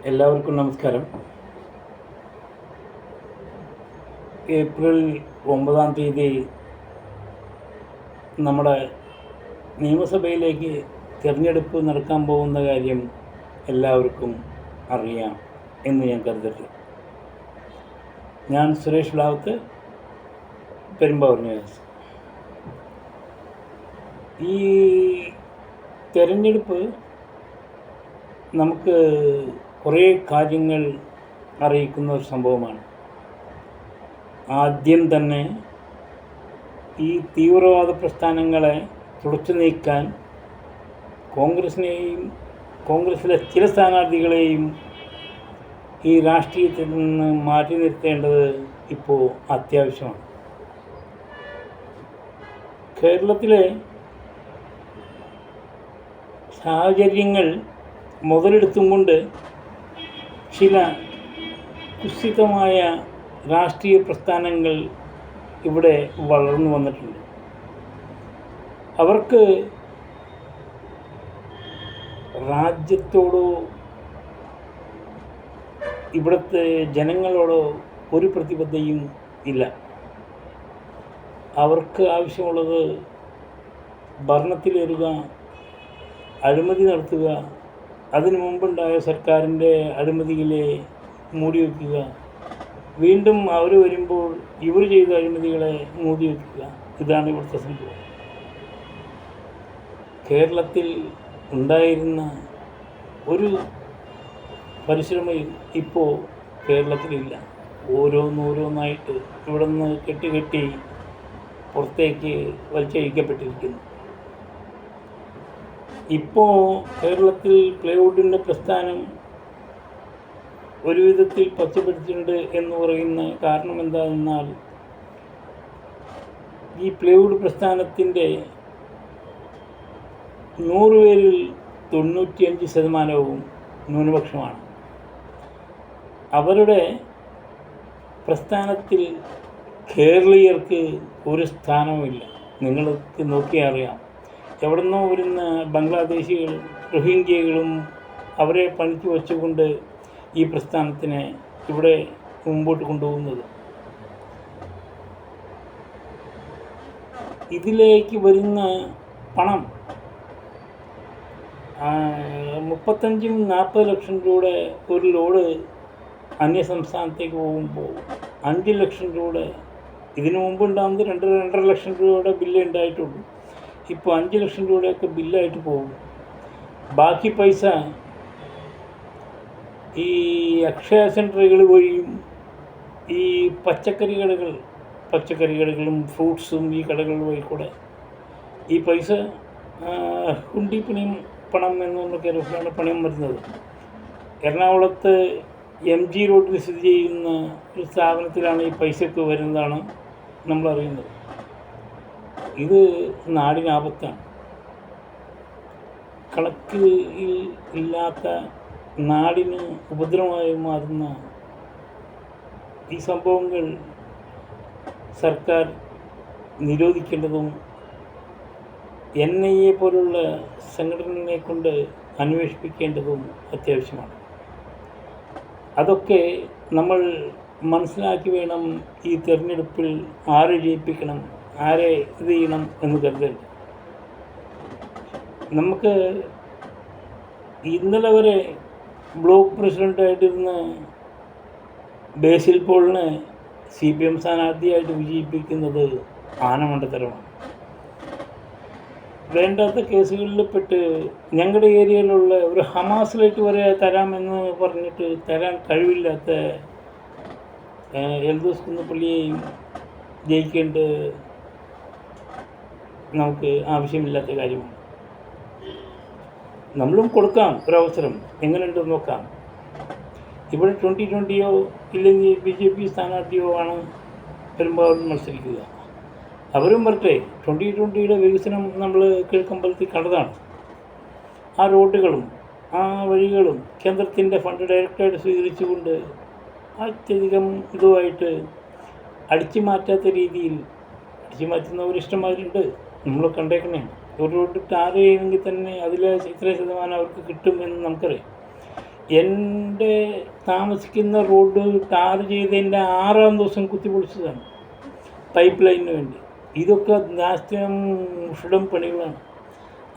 എല്ലാവർക്കും നമസ്കാരം. ഏപ്രിൽ 9 നമ്മുടെ നിയമസഭയിലേക്ക് തിരഞ്ഞെടുപ്പ് നടക്കാൻ പോകുന്ന കാര്യം എല്ലാവർക്കും അറിയാം എന്ന് ഞാൻ കരുതട്ടെ. ഞാൻ സുരേഷ് ബ്ലാവത്ത്, പെരുമ്പാവൂർ ന്യൂസ്. ഈ തിരഞ്ഞെടുപ്പ് നമുക്ക് കുറേ കാര്യങ്ങൾ അറിയിക്കുന്ന ഒരു സംഭവമാണ്. ആദ്യം തന്നെ ഈ തീവ്രവാദ പ്രസ്ഥാനങ്ങളെ തുടച്ചു നീക്കാൻ കോൺഗ്രസിലെ ചില സ്ഥാനാർത്ഥികളെയും ഈ രാഷ്ട്രീയത്തിൽ നിന്ന് മാറ്റി നിർത്തേണ്ടത് ഇപ്പോൾ അത്യാവശ്യമാണ്. കേരളത്തിലെ സാഹചര്യങ്ങൾ മുതലെടുത്തും കൊണ്ട് ചില കുത്സിതമായ രാഷ്ട്രീയ പ്രസ്ഥാനങ്ങൾ ഇവിടെ വളർന്നു വന്നിട്ടുണ്ട്. അവർക്ക് രാജ്യത്തോടോ ഇവിടുത്തെ ജനങ്ങളോടോ ഒരു പ്രതിബദ്ധതയും ഇല്ല. അവർക്ക് ആവശ്യമുള്ളത് ഭരണത്തിലേറുക, അഴിമതി നടത്തുക, അതിനു മുമ്പുണ്ടായ സർക്കാരിൻ്റെ അഴിമതികളെ മൂടിവെക്കുക, വീണ്ടും അവർ വരുമ്പോൾ ഇവർ ചെയ്ത അഴിമതികളെ മൂടിവെക്കുക. ഇതാണ് ഇവിടുത്തെ സംഭവം. കേരളത്തിൽ ഉണ്ടായിരുന്ന ഒരു പരിശ്രമവും ഇപ്പോൾ കേരളത്തിലില്ല. ഓരോന്നായിട്ട് ഇവിടെ നിന്ന് കെട്ടി പുറത്തേക്ക് വലിച്ചഴിക്കപ്പെട്ടിരിക്കുന്നു. ഇപ്പോൾ കേരളത്തിൽ പ്ലൈവുഡിൻ്റെ പ്രസ്ഥാനം ഒരു വിധത്തിൽ പച്ചപിടിച്ചിട്ടുണ്ട് എന്ന് പറയുന്ന കാരണം എന്താണെന്നാൽ, ഈ പ്ലൈവുഡ് പ്രസ്ഥാനത്തിൻ്റെ 100 പേരിൽ 95% ന്യൂനപക്ഷമാണ്. അവരുടെ പ്രസ്ഥാനത്തിൽ കേരളീയർക്ക് ഒരു സ്ഥാനവുമില്ല. നിങ്ങൾക്ക് നോക്കിയാൽ അറിയാം. എവിടെ നിന്നോ വരുന്ന ബംഗ്ലാദേശികളും റോഹിംഗ്യകളും അവരെ പണിക്ക് വച്ചുകൊണ്ട് ഈ പ്രസ്ഥാനത്തിനെ ഇവിടെ മുമ്പോട്ട് കൊണ്ടുപോകുന്നത്. ഇതിലേക്ക് വരുന്ന പണം 35-40 ലക്ഷം രൂപയുടെ ഒരു ലോഡ് അന്യസംസ്ഥാനത്തേക്ക് പോകുമ്പോൾ 5 ലക്ഷം രൂപയുടെ, ഇതിനു മുമ്പ് ഉണ്ടാകുന്നത് 2-2.5 ലക്ഷം രൂപയുടെ ബില്ല് ഉണ്ടായിട്ടുള്ളൂ. ഇപ്പോൾ 5 ലക്ഷം രൂപയുടെയൊക്കെ ബില്ലായിട്ട് പോകും. ബാക്കി പൈസ ഈ അക്ഷയ സെൻറ്ററുകൾ വഴിയും ഈ പച്ചക്കറി കടകളും ഫ്രൂട്ട്സും ഈ കടകൾ വഴി കൂടെ ഈ പൈസ ഹുണ്ടി പണം എന്നൊക്കെ രൂപത്തിലാണ് പണയം വരുന്നത്. എറണാകുളത്ത് MG റോഡിൽ സ്ഥിതി ചെയ്യുന്ന ഒരു സ്ഥാപനത്തിലാണ് ഈ പൈസയൊക്കെ വരുന്നതാണ് നമ്മളറിയുന്നത്. ഇത് നാടിനാപത്താണ്. കണക്കിൽ ഇല്ലാത്ത, നാടിന് ഉപദ്രവമായി മാറുന്ന ഈ സംഭവങ്ങൾ സർക്കാർ നിരോധിക്കേണ്ടതും NIA പോലുള്ള സംഘടനകളെ കൊണ്ട് അന്വേഷിപ്പിക്കേണ്ടതും അത്യാവശ്യമാണ്. അതൊക്കെ നമ്മൾ മനസ്സിലാക്കി വേണം ഈ തിരഞ്ഞെടുപ്പിൽ ആരെ ജയിപ്പിക്കണം, ആരെ ഇത് ചെയ്യണം എന്ന് കരുതരുത്. നമുക്ക് ഇന്നലെ വരെ ബ്ലോക്ക് പ്രസിഡൻ്റായിട്ടിരുന്ന ബേസിൽ പോളിനെ CPM സ്ഥാനാർത്ഥിയായിട്ട് വിജയിപ്പിക്കുന്നത് ആനമണ്ടത്തരമാണ്. വേണ്ടാത്ത കേസുകളിൽ പെട്ട് ഞങ്ങളുടെ ഏരിയയിലുള്ള ഒരു ഹമാസിലേക്ക് വരെ തരാമെന്ന് പറഞ്ഞിട്ട് തരാൻ കഴിവില്ലാത്ത എൽദോസ് കുന്നപ്പള്ളിയെയും ജയിക്കേണ്ടത് നമുക്ക് ആവശ്യമില്ലാത്ത കാര്യമാണ്. നമ്മളും കൊടുക്കാം ഒരവസരം, എങ്ങനെയുണ്ടെന്ന് നോക്കാം. ഇവിടെ 2020 ഇല്ലെങ്കിൽ BJP സ്ഥാനാർത്ഥിയോ ആണ് പെരുമ്പാവൂരിൽ മത്സരിക്കുക. അവരും വരട്ടെ. 2020 വികസനം നമ്മൾ കിഴക്കമ്പലത്തിൽ കണ്ടതാണ്. ആ റോഡുകളും ആ വഴികളും കേന്ദ്രത്തിൻ്റെ ഫണ്ട് ഡയറക്റ്റായിട്ട് സ്വീകരിച്ചുകൊണ്ട് അത്യധികം ഇതുമായിട്ട് അടിച്ചു മാറ്റാത്ത രീതിയിൽ അടിച്ചു മാറ്റുന്നവരിഷ്ടമാരുണ്ട്. നമ്മൾ കണ്ടേക്കണേ. ഒരു റോഡ് ടാർ ചെയ്യണമെങ്കിൽ തന്നെ അതിൽ ഇത്ര ശതമാനം അവർക്ക് കിട്ടും എന്ന് നമുക്കറിയാം. എൻ്റെ താമസിക്കുന്ന റോഡ് ടാർ ചെയ്തതിൻ്റെ 6-ാം ദിവസം കുത്തിപ്പൊളിച്ചതാണ് പൈപ്പ് ലൈനിന് വേണ്ടി. ഇതൊക്കെ നാസ്തികം മുഷിടം പണികളാണ്.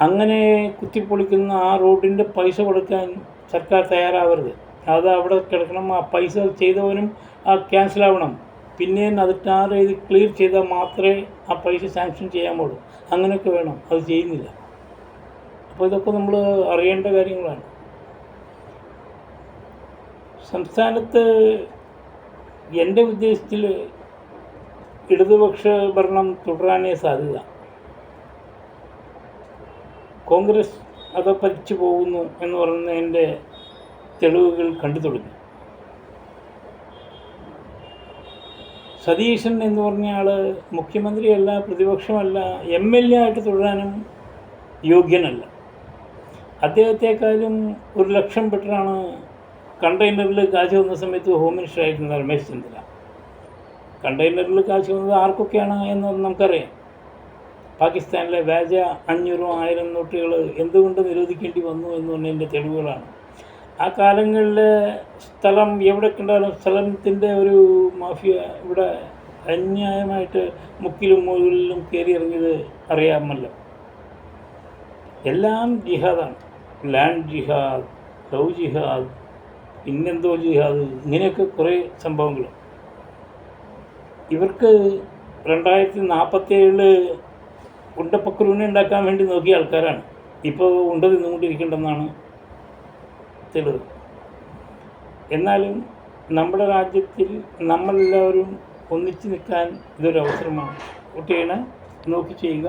അങ്ങനെ കുത്തിപ്പൊളിക്കുന്ന ആ റോഡിൻ്റെ പൈസ കൊടുക്കാൻ സർക്കാർ തയ്യാറാവരുത്. അത് അവിടെ കിടക്കണം. ആ പൈസ ചെയ്തവനും ക്യാൻസലാവണം. പിന്നെയും അത് ടാർ ചെയ്ത് ക്ലിയർ ചെയ്താൽ മാത്രമേ ആ പൈസ സാങ്ഷൻ ചെയ്യാൻ പാടുള്ളൂ. അങ്ങനെയൊക്കെ വേണം. അത് ചെയ്യുന്നില്ല. അപ്പോൾ ഇതൊക്കെ നമ്മൾ അറിയേണ്ട കാര്യങ്ങളാണ്. സംസ്ഥാനത്ത് എൻ്റെ ഉദ്ദേശത്തിൽ ഇടതുപക്ഷ ഭരണം തുടരാനേ സാധ്യത. കോൺഗ്രസ് അത് പതിച്ചു പോകുന്നു എന്ന് പറയുന്നതിൻ്റെ തെളിവുകൾ കണ്ടു തുടങ്ങി. സതീശൻ എന്ന് പറഞ്ഞ ആൾ മുഖ്യമന്ത്രിയല്ല, പ്രതിപക്ഷമല്ല, MLA ആയിട്ട് തുടരാനും യോഗ്യനല്ല. അദ്ദേഹത്തെക്കാളും 1 ലക്ഷം ബെറ്ററാണ് കണ്ടെയ്നറിൽ കാശ് വന്ന സമയത്ത് ഹോം മിനിസ്റ്റർ ആയിരുന്ന രമേശ് ചെന്നിത്തല. കണ്ടെയ്നറിൽ കാശ് വന്നത് ആർക്കൊക്കെയാണ് എന്ന് നമുക്കറിയാം. പാകിസ്ഥാനിലെ വ്യാജ 500ഉം 1000 നോട്ടുകൾ എന്തുകൊണ്ട് നിരോധിക്കേണ്ടി വന്നു എന്ന് പറഞ്ഞതിൻ്റെ തെളിവുകളാണ്. ആ കാലങ്ങളിൽ സ്ഥലം എവിടെ കണ്ടാലും സ്ഥലത്തിൻ്റെ ഒരു മാഫിയ ഇവിടെ അന്യായമായിട്ട് മുക്കിലും മുകളിലും കയറി ഇറങ്ങിയത് അറിയാമല്ലോ. എല്ലാം ജിഹാദാണ്. ലാൻഡ് ജിഹാദ്, ലവ് ജിഹാദ്, പിന്നെന്തോ ജിഹാദ്, ഇങ്ങനെയൊക്കെ കുറേ സംഭവങ്ങൾ. ഇവർക്ക് 2047 ഉണ്ടപ്പക്രൂനെ ഉണ്ടാക്കാൻ വേണ്ടി നോക്കിയ ആൾക്കാരാണ്. ഇപ്പോൾ ഉണ്ട തിന്നുകൊണ്ടിരിക്കേണ്ടെന്നാണ് തെളിവ്. എന്നാലും നമ്മുടെ രാജ്യത്തിൽ നമ്മളെല്ലാവരും ഒന്നിച്ച് നിൽക്കാൻ ഇതൊരു അവസരമാണ്. കുട്ടികളെ നോക്കി ചെയ്യുക.